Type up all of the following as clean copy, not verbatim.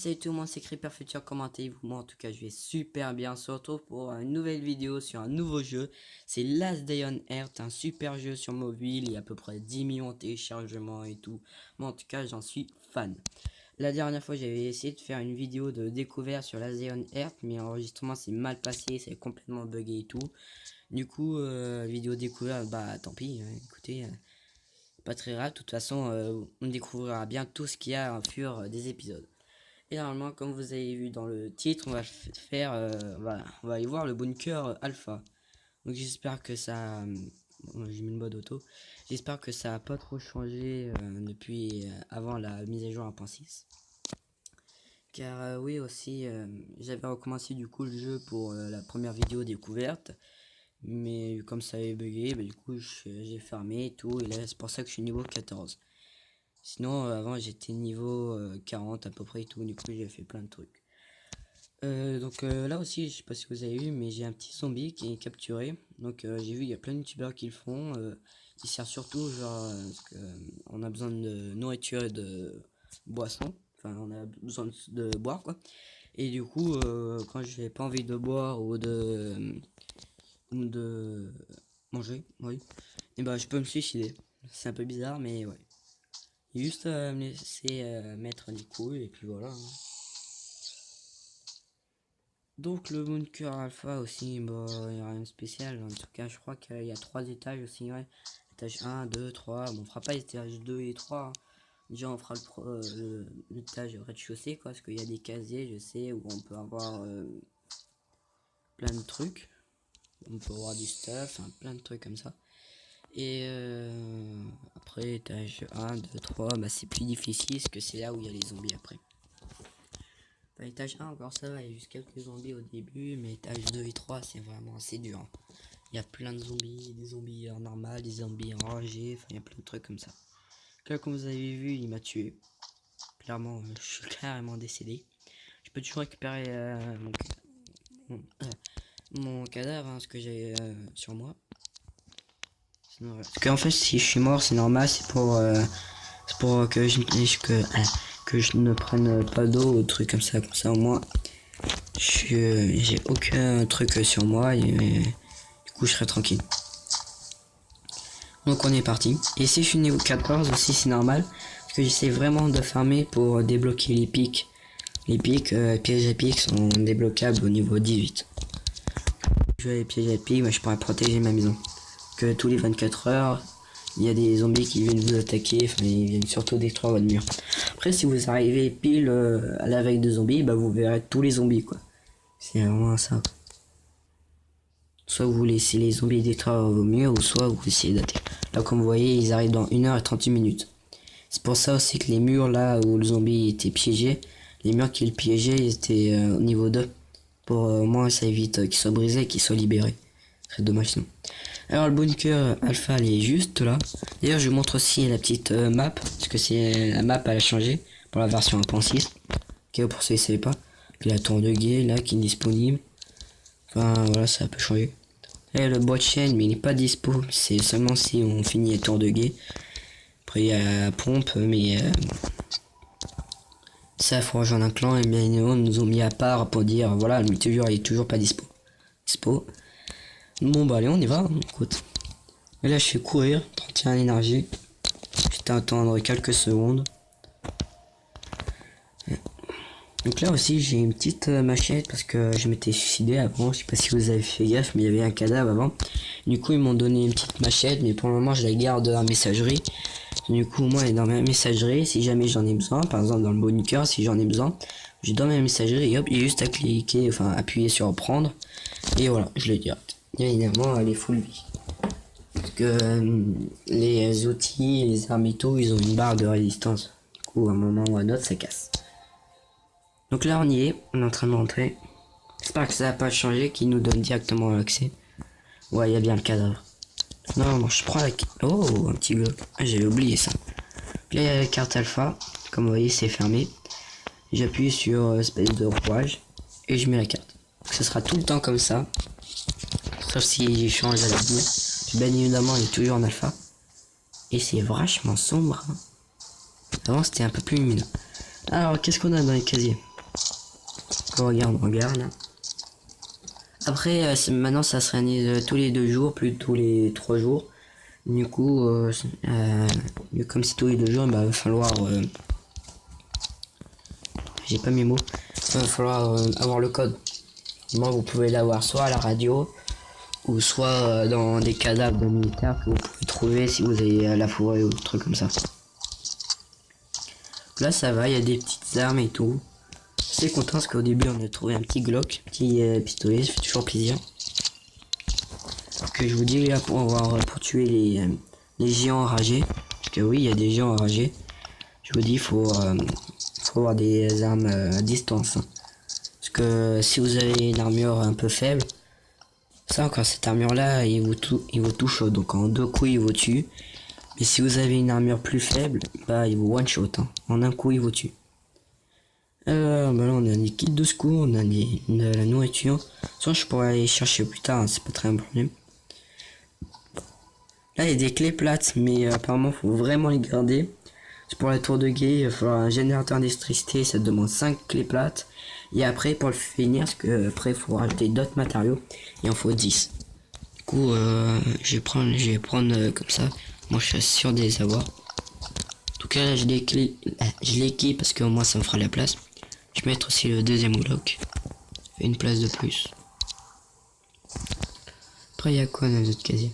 salut tout le monde, c'est Creeper Future, commentez-vous. Moi en tout cas je vais super bien. On se retrouve pour une nouvelle vidéo sur un nouveau jeu. C'est Last Day on Earth, un super jeu sur mobile. Il y a à peu près 10 millions de téléchargements et tout. Moi en tout cas j'en suis fan. La dernière fois j'avais essayé de faire une vidéo de découverte sur Last Day on Earth, mais l'enregistrement s'est mal passé, c'est complètement buggé et tout. Du coup vidéo découverte, bah tant pis, hein, écoutez, pas très grave. De toute façon on découvrira bien tout ce qu'il y a au fur des épisodes. Et normalement, comme vous avez vu dans le titre, on va faire, on va aller voir le bunker alpha. Donc j'espère que ça, j'ai mis le mode auto. J'espère que ça a pas trop changé depuis avant la mise à jour 1.6. Car oui aussi, j'avais recommencé du coup le jeu pour la première vidéo découverte. Mais comme ça avait bugué, bah, du coup j'ai fermé et tout. Et là c'est pour ça que je suis niveau 14. Sinon, avant, j'étais niveau 40 à peu près et tout. Du coup, j'ai fait plein de trucs. Donc là aussi, je sais pas si vous avez vu, mais j'ai un petit zombie qui est capturé. Donc j'ai vu, il y a plein de youtubeurs qui le font. Qui sert surtout, genre, parce que, on a besoin de nourriture et de boisson. Enfin, on a besoin de boire, quoi. Et du coup, quand j'ai pas envie de boire ou de manger, oui, et ben je peux me suicider. C'est un peu bizarre, mais ouais. Juste me laisser mettre des couilles et puis voilà. Hein. Donc le bunker alpha aussi, bah il n'y a rien de spécial. En tout cas, je crois qu'il y a 3 étages aussi. Ouais. Étage 1, 2, 3. Bon, on fera pas l'étage 2 et 3. Hein. Déjà, on fera l'étage rez-de-chaussée, quoi. Parce qu'il y a des casiers, je sais, où on peut avoir plein de trucs. On peut avoir du stuff, hein, plein de trucs comme ça. Et après, étage 1, 2, 3, bah c'est plus difficile parce que c'est là où il y a les zombies après. Bah, étage 1 encore ça va, il y a juste quelques zombies au début, mais étage 2 et 3 c'est vraiment assez dur. Hein. Il y a plein de zombies, des zombies en normal, des zombies enragés, enfin il y a plein de trucs comme ça. Là comme vous avez vu, il m'a tué. Clairement, je suis carrément décédé. Je peux toujours récupérer mon cadavre, hein, ce que j'ai sur moi. Sinon, voilà. Parce qu'en fait, si je suis mort, c'est normal, c'est pour que que je ne prenne pas d'eau ou trucs comme ça au moins. J'ai aucun truc sur moi et du coup je serai tranquille. Donc on est parti. Et si je suis niveau 14 aussi c'est normal. Parce que j'essaie vraiment de farmer pour débloquer les pics. Les pics, pièges à pics sont débloquables au niveau 18. Je vais les pièges à pics, mais je pourrais protéger ma maison. Que tous les 24 heures, il y a des zombies qui viennent vous attaquer, enfin ils viennent surtout détruire votre mur. Après si vous arrivez pile à la veille de zombies, bah vous verrez tous les zombies quoi. C'est vraiment ça. Soit vous laissez les zombies détruire vos murs, ou soit vous essayez d'attaquer. Là comme vous voyez, ils arrivent dans 1h38 minutes. C'est pour ça aussi que les murs là où le zombie était piégé, les murs qu'il piégeait ils étaient au niveau 2. Pour au moins ça évite qu'ils soient brisés et qu'ils soient libérés. C'est dommage sinon. Alors le bunker alpha elle est juste là. D'ailleurs je vous montre aussi la petite map, parce que c'est la map elle a changé pour la version 1.6. Ok, pour ceux qui ne savaient pas. Puis la tour de guet là qui est disponible. Enfin voilà, ça a peu changé. Et le bois de chaîne, mais il n'est pas dispo. C'est seulement si on finit la tour de guet. Après il y a la pompe, mais ça faut rejoindre un clan. Et bien ils nous ont mis à part pour dire voilà, le multijoueur il est toujours pas dispo. Bon bah allez on y va, écoute. Et là je fais courir, 31 énergie. Je vais attendre quelques secondes. Donc là aussi j'ai une petite machette parce que je m'étais suicidé avant, je sais pas si vous avez fait gaffe mais il y avait un cadavre avant. Du coup ils m'ont donné une petite machette mais pour le moment je la garde en messagerie. Du coup moi elle est dans ma messagerie si jamais j'en ai besoin, par exemple dans le bunker si j'en ai besoin, je dans ma messagerie et hop il y a juste à cliquer, enfin appuyer sur prendre et voilà je le direct. Bien évidemment elle est full vie. Parce que les outils, les armes et tout ils ont une barre de résistance. Du coup à un moment ou à un autre ça casse. Donc là on y est, on est en train de rentrer. J'espère que ça va pas changer, qu'il nous donne directement l'accès. Ouais, il y a bien le cadavre. Non, je prends la... Oh, un petit bloc. Ah, j'avais oublié ça. Là, il y a la carte alpha. Comme vous voyez, c'est fermé. J'appuie sur espèce de rouage. Et je mets la carte. Donc, ça sera tout le temps comme ça. Sauf si je change à l'avenir. Bien évidemment, il est toujours en alpha. Et c'est vachement sombre. Hein. Avant, c'était un peu plus lumineux. Alors, qu'est-ce qu'on a dans les casiers? On regarde là. Après, maintenant ça se réalise tous les 2 jours, plus tous les 3 jours. Du coup, comme c'est tous les 2 jours, bah va falloir... j'ai pas mes mots. Il va falloir avoir le code. Moi, vous pouvez l'avoir soit à la radio, ou soit dans des cadavres de militaires que vous pouvez trouver si vous avez la forêt ou des trucs comme ça. Là, ça va, il y a des petites armes et tout. Je suis content parce qu'au début, on a trouvé un petit Glock, petit pistolet, ça fait toujours plaisir. Que je vous dis là pour tuer les géants enragés. Parce que oui, il y a des géants enragés. Je vous dis, il faut avoir des armes à distance. Hein. Parce que si vous avez une armure un peu faible, ça encore cette armure là, il vous touche, donc en 2 coups il vous tue. Mais si vous avez une armure plus faible, bah il vous one shot. Hein. En un coup il vous tue. Bah là on a des kits de secours, on a de la nourriture. Soit je pourrais aller chercher plus tard, hein, c'est pas très un problème. Là il y a des clés plates, mais apparemment faut vraiment les garder. C'est pour la tour de guet, il va falloir un générateur d'électricité, ça demande 5 clés plates. Et après pour le finir, parce que après il faut rajouter d'autres matériaux, il en faut 10. Du coup je vais prendre comme ça, moi je suis sûr de les avoir. En tout cas là je l'équipe parce qu'au moins ça me fera la place. Je vais mettre aussi le deuxième bloc. Fait une place de plus. Après il y a quoi dans les autres casiers?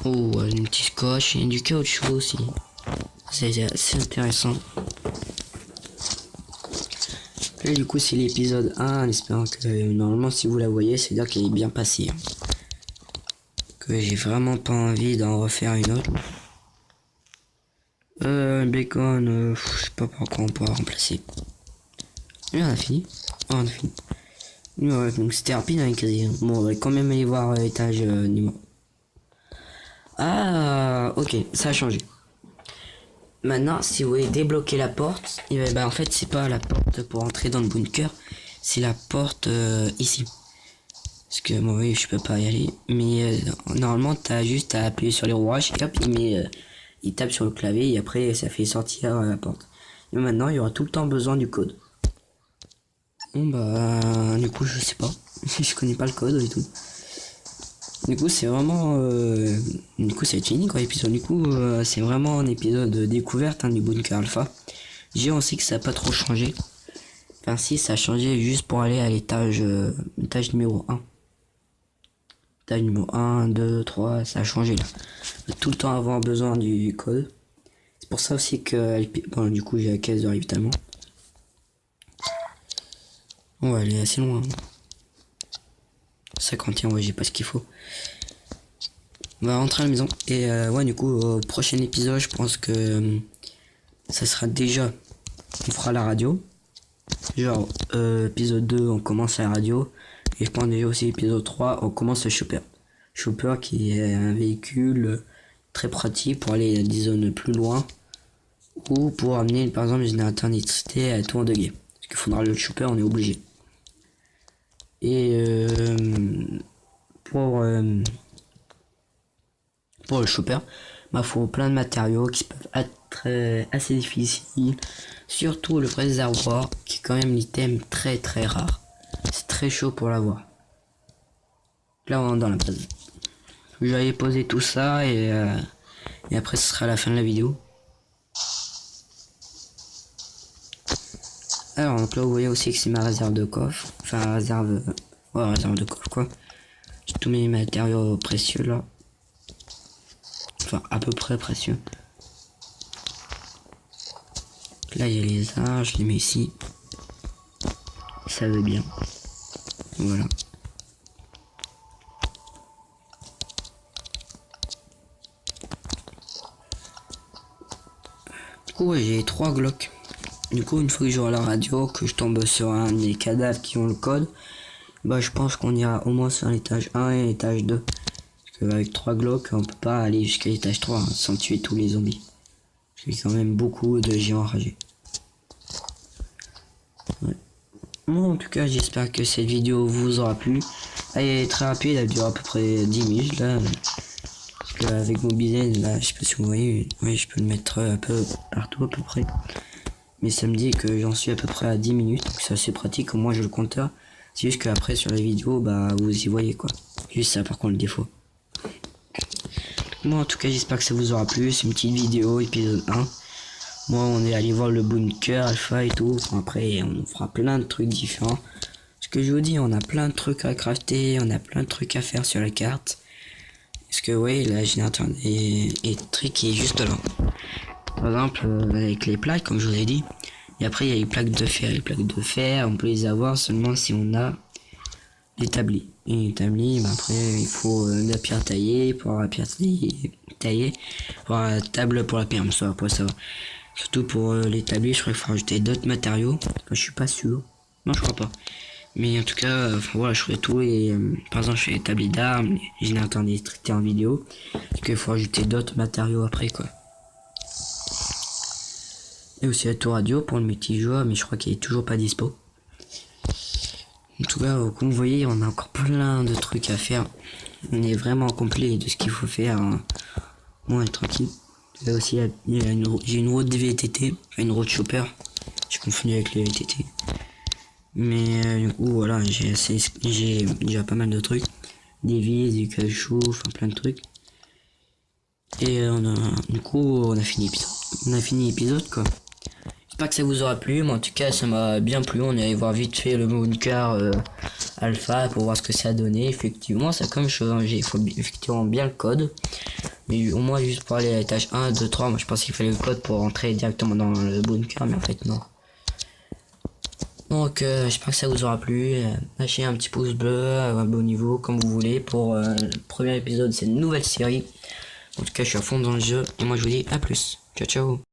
Oh, une petite scotch et du caoutchouc aussi. C'est assez intéressant. Là du coup c'est l'épisode 1, en espérant que normalement si vous la voyez, c'est dire qu'elle est bien passée. Que j'ai vraiment pas envie d'en refaire une autre. Bacon, je sais pas par quoi on pourra remplacer. Et on a fini. Oh, on a fini. Ouais, donc c'était rapide avec les... Bon, on va quand même aller voir l'étage numéro. Ah, ok, ça a changé. Maintenant, si vous voulez débloquer la porte, bah en fait c'est pas la porte pour entrer dans le bunker, c'est la porte ici. Parce que moi oui, je peux pas y aller, mais normalement t'as juste à appuyer sur les rouages et hop il tape sur le clavier et après ça fait sortir la porte. Et maintenant il y aura tout le temps besoin du code. Bon bah du coup je sais pas, je connais pas le code et tout. Du coup c'est vraiment du coup c'est fini quoi l'épisode. Du coup c'est vraiment un épisode de découverte hein, du bunker alpha. J'ai aussi que ça a pas trop changé. Enfin si ça a changé juste pour aller à l'étage numéro 1. Étage numéro 1, 2, 3, ça a changé là. Tout le temps avoir besoin du code. C'est pour ça aussi que bon, du coup j'ai la caisse de ravitaillement. On va aller assez loin. 51, ouais j'ai pas ce qu'il faut. On va rentrer à la maison. Et ouais du coup au prochain épisode je pense que ça sera déjà... On fera la radio. Genre épisode 2 on commence à la radio. Et je pense déjà aussi épisode 3 on commence le Chopper. Chopper qui est un véhicule très pratique pour aller à des zones plus loin. Ou pour amener par exemple le générateur d'électricité à la tour de guet. Parce qu'il faudra le Chopper, on est obligé. Et pour le Chopper, bah faut plein de matériaux qui peuvent être assez difficiles. Surtout le réservoir qui est quand même l'item très très rare. C'est très chaud pour l'avoir. Là on est dans la base. Je vais aller poser tout ça et après ce sera la fin de la vidéo. Alors donc là vous voyez aussi que c'est ma réserve de coffre. Enfin réserve... ouais réserve de coffre quoi. J'ai tous mes matériaux précieux là. Enfin à peu près précieux. Là il y a les arts, je les mets ici. Ça va bien. Voilà. Du coup ouais, j'ai 3 Glock. Du coup une fois que j'aurai la radio, que je tombe sur un des cadavres qui ont le code, bah je pense qu'on ira au moins sur l'étage 1 et l'étage 2. Parce qu'avec 3 Glock on peut pas aller jusqu'à l'étage 3 hein, sans tuer tous les zombies. J'ai quand même beaucoup de géants enragés. Ouais. Bon en tout cas j'espère que cette vidéo vous aura plu. Elle est très rapide, elle dure à peu près 10 minutes là. Parce que avec mon bizen, là, je sais pas si vous voyez, oui, je peux le mettre un peu partout à peu près. Mais ça me dit que j'en suis à peu près à 10 minutes, donc c'est assez pratique, au moins je le compteur. C'est juste qu'après sur les vidéos, bah vous y voyez quoi. Juste ça par contre le défaut. Moi en tout cas j'espère que ça vous aura plu, c'est une petite vidéo, épisode 1. Moi on est allé voir le bunker, alpha et tout, enfin, après on fera plein de trucs différents. Ce que je vous dis, on a plein de trucs à crafter, on a plein de trucs à faire sur la carte. Parce que oui, là générateur électrique est juste là. Par exemple avec les plaques comme je vous ai dit. Et après il y a les plaques de fer. Les plaques de fer on peut les avoir seulement si on a l'établi. Et l'établi, bah après il faut la pierre taillée. Pour avoir la pierre taillée, pour avoir la table pour la perme, ça après ça va. Surtout pour l'établi, je crois qu'il faut rajouter d'autres matériaux. Je suis pas sûr. Non je crois pas. Mais en tout cas, voilà, je ferai tout et par exemple je fais l'établi d'armes, générateur d'électricité en vidéo. Parce qu'il faut rajouter d'autres matériaux après quoi. Et aussi la tour radio pour le multijoueur, mais je crois qu'il est toujours pas dispo. En tout cas, comme vous voyez, on a encore plein de trucs à faire. On est vraiment complet de ce qu'il faut faire. Bon, tranquille. Et aussi, j'ai une route de VTT, une route chopper. J'ai confondu avec les VTT. Mais du coup, voilà, j'ai déjà pas mal de trucs. Des vis, du caoutchouc, enfin plein de trucs. Et du coup, on a fini l'épisode. On a fini l'épisode quoi. J'espère que ça vous aura plu, mais en tout cas ça m'a bien plu. On est allé voir vite fait le bunker alpha pour voir ce que ça a donné. Effectivement ça a comme changé, il faut effectivement bien le code. Mais au moins juste pour aller à l'étage 1, 2, 3, moi je pensais qu'il fallait le code pour rentrer directement dans le bunker, mais en fait non. Donc j'espère que ça vous aura plu. Lâchez un petit pouce bleu, un bon niveau comme vous voulez. Pour le premier épisode, c'est une nouvelle série. En tout cas je suis à fond dans le jeu et moi je vous dis à plus. Ciao ciao.